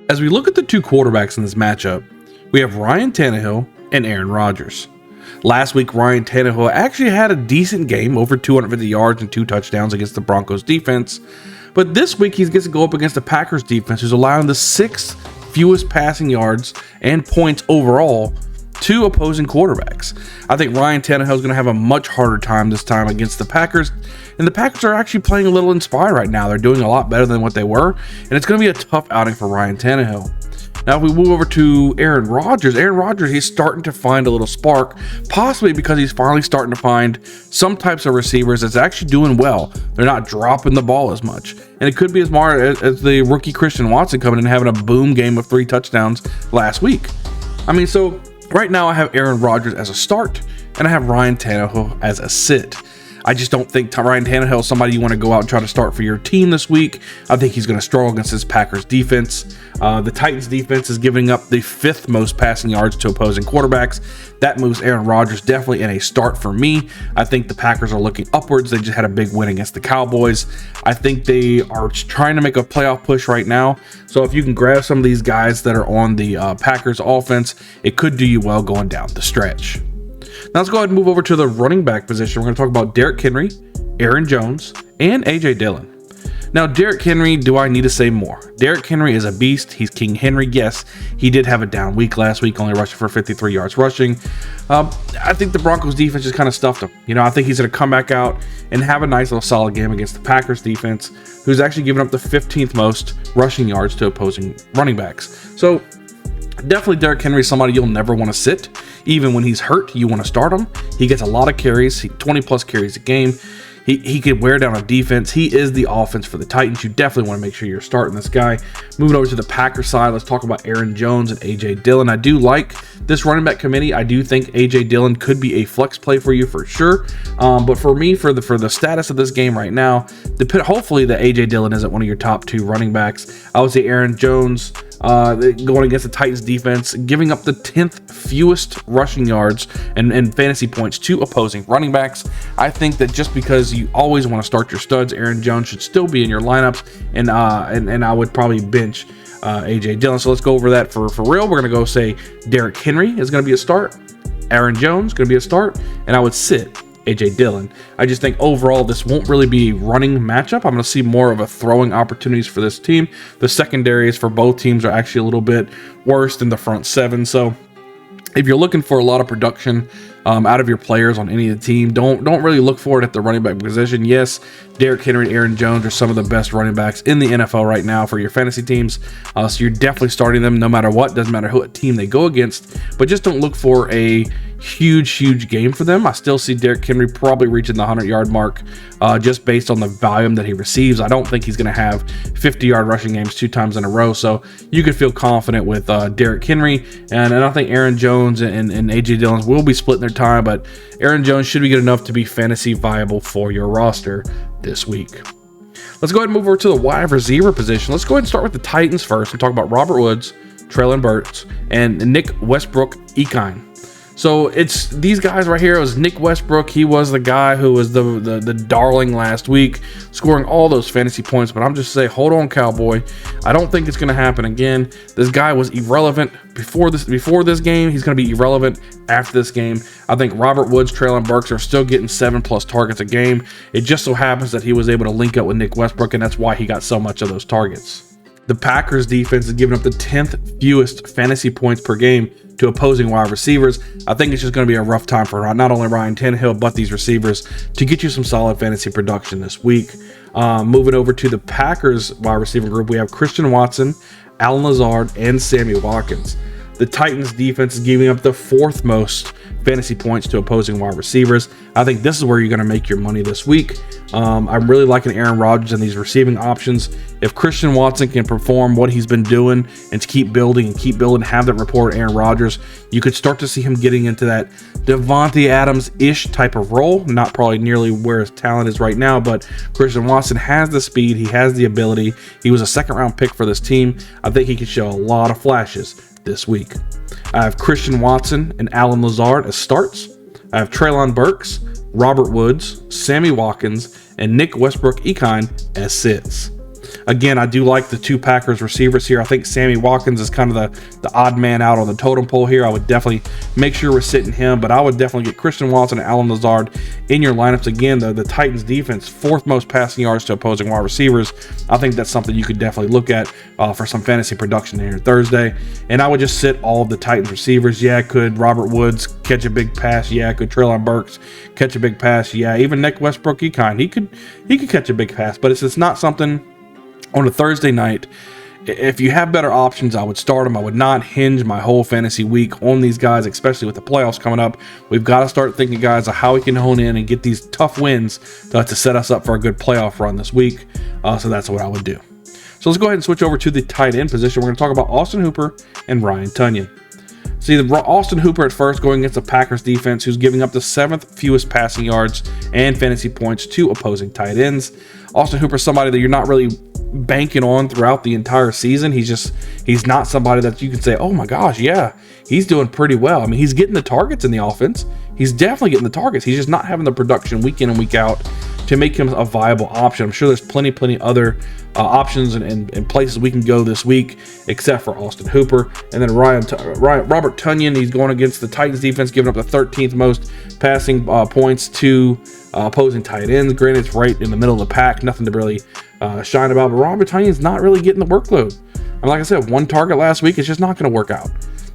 As we look at the two quarterbacks in this matchup, we have Ryan Tannehill and Aaron Rodgers. Last week, Ryan Tannehill actually had a decent game, over 250 yards and 2 touchdowns against the Broncos defense. But this week, he gets to go up against the Packers defense, who's allowing the 6th fewest passing yards and points overall to opposing quarterbacks. I think Ryan Tannehill is going to have a much harder time this time against the Packers. And the Packers are actually playing a little inspired right now. They're doing a lot better than what they were. And it's going to be a tough outing for Ryan Tannehill. Now, if we move over to Aaron Rodgers, he's starting to find a little spark, possibly because he's finally starting to find some types of receivers that's actually doing well. They're not dropping the ball as much. And it could be as far as the rookie Christian Watson coming in and having a boom game of 3 touchdowns last week. So right now I have Aaron Rodgers as a start, and I have Ryan Tannehill as a sit. I just don't think Ryan Tannehill is somebody you want to go out and try to start for your team this week. I think he's going to struggle against this Packers defense. The Titans defense is giving up the 5th most passing yards to opposing quarterbacks. That moves Aaron Rodgers definitely in a start for me. I think the Packers are looking upwards. They just had a big win against the Cowboys. I think they are trying to make a playoff push right now. So if you can grab some of these guys that are on the Packers offense, it could do you well going down the stretch. Now let's go ahead and move over to the running back position. We're going to talk about Derrick Henry, Aaron Jones, and AJ Dillon. Now, Derrick Henry, do I need to say more? Derrick Henry is a beast. He's King Henry. Yes, he did have a down week last week, only rushing for 53 yards rushing. I think the Broncos defense just kind of stuffed him. I think he's going to come back out and have a nice little solid game against the Packers defense, who's actually given up the 15th most rushing yards to opposing running backs. So definitely Derrick Henry is somebody you'll never want to sit. Even when he's hurt, you want to start him. He gets a lot of carries, 20 plus carries a game. He could wear down a defense. He is the offense for the Titans. You definitely want to make sure you're starting this guy. Moving over to the Packers side, let's talk about Aaron Jones and AJ Dillon. I do like this running back committee. I do think AJ Dillon could be a flex play for you for sure. But for me, for the status of this game right now, hopefully the AJ Dillon isn't one of your top 2 running backs. I would say Aaron Jones going against the Titans defense, giving up the 10th fewest rushing yards and fantasy points to opposing running backs. I think that just because you always want to start your studs, Aaron Jones should still be in your lineups, and I would probably bench AJ Dillon. So let's go over that for real. We're gonna go say Derrick Henry is gonna be a start, Aaron Jones gonna be a start, and I would sit AJ Dillon. I just think overall this won't really be a running matchup. I'm going to see more of a throwing opportunities for this team. The secondaries for both teams are actually a little bit worse than the front 7. So if you're looking for a lot of production out of your players on any of the team, don't really look for it at the running back position. Yes, Derrick Henry and Aaron Jones are some of the best running backs in the NFL right now for your fantasy teams. So you're definitely starting them no matter what. Doesn't matter what team they go against. But just don't look for a huge game for them. I still see Derrick Henry probably reaching the 100-yard mark just based on the volume that he receives. I don't think he's going to have 50-yard rushing games 2 times in a row. So you could feel confident with Derrick Henry. And I think Aaron Jones and AJ Dillon will be splitting their time, but Aaron Jones should be good enough to be fantasy viable for your roster this week. Let's go ahead and move over to the wide receiver position. Let's go ahead and start with the Titans first and talk about Robert Woods, Treylon Burks, and Nick Westbrook-Ikhine. So it's these guys right here. It was Nick Westbrook. He was the guy who was the darling last week, scoring all those fantasy points. But I'm just saying, hold on, Cowboy. I don't think it's going to happen again. This guy was irrelevant before this game. He's going to be irrelevant after this game. I think Robert Woods, Treylon Burks are still getting 7+ targets a game. It just so happens that he was able to link up with Nick Westbrook, and that's why he got so much of those targets. The Packers defense is giving up the 10th fewest fantasy points per game to opposing wide receivers. I think it's just going to be a rough time for not only Ryan Tannehill, but these receivers to get you some solid fantasy production this week. Moving over to the Packers wide receiver group, we have Christian Watson, Allen Lazard, and Sammy Watkins. The Titans defense is giving up the 4th most fantasy points to opposing wide receivers. I think this is where you're going to make your money this week. I'm really liking Aaron Rodgers and these receiving options. If Christian Watson can perform what he's been doing and to keep building, have that rapport with Aaron Rodgers, you could start to see him getting into that Devontae Adams-ish type of role. Not probably nearly where his talent is right now, but Christian Watson has the speed. He has the ability. He was a 2nd-round pick for this team. I think he can show a lot of flashes this week. I have Christian Watson and Allen Lazard as starts. I have Treylon Burks, Robert Woods, Sammy Watkins, and Nick Westbrook-Ikhine as sits. Again, I do like the 2 Packers receivers here. I think Sammy Watkins is kind of the odd man out on the totem pole here. I would definitely make sure we're sitting him, but I would definitely get Christian Watson and Allen Lazard in your lineups. Again, the Titans defense, 4th most passing yards to opposing wide receivers. I think that's something you could definitely look at for some fantasy production here Thursday. And I would just sit all of the Titans receivers. Yeah, could Robert Woods catch a big pass? Yeah, could Treylon Burks catch a big pass? Yeah, even Nick Westbrook-ikhine, he could catch a big pass, but it's not something on a Thursday night. If you have better options, I would start them. I would not hinge my whole fantasy week on these guys, especially with the playoffs coming up. We've got to start thinking, guys, of how we can hone in and get these tough wins to set us up for a good playoff run this week. So that's what I would do. So let's go ahead and switch over to the tight end position. We're going to talk about Austin Hooper and Ryan Tonyan. See, Austin Hooper at first going against the Packers defense, who's giving up the 7th fewest passing yards and fantasy points to opposing tight ends. Austin Hooper is somebody that you're not really banking on throughout the entire season. He's not somebody that you can say, oh my gosh, yeah, he's doing pretty well. I mean, he's getting the targets in the offense. He's definitely getting the targets. He's just not having the production week in and week out to make him a viable option. I'm sure there's plenty other options and places we can go this week, except for Austin Hooper. And then Robert Tonyan, he's going against the Titans defense, giving up the 13th most passing points to opposing tight ends. Granted, it's right in the middle of the pack, nothing to really shine about, but Robert Tonyan's not really getting the workload. I mean, like I said, 1 target last week, it's just not going to work out.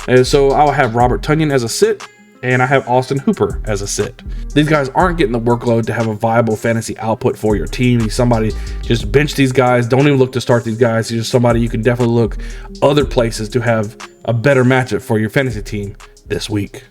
And so I'll have Robert Tonyan as a sit, and I have Austin Hooper as a sit. These guys aren't getting the workload to have a viable fantasy output for your team. He's somebody, just bench these guys. Don't even look to start these guys. He's just somebody you can definitely look other places to have a better matchup for your fantasy team this week.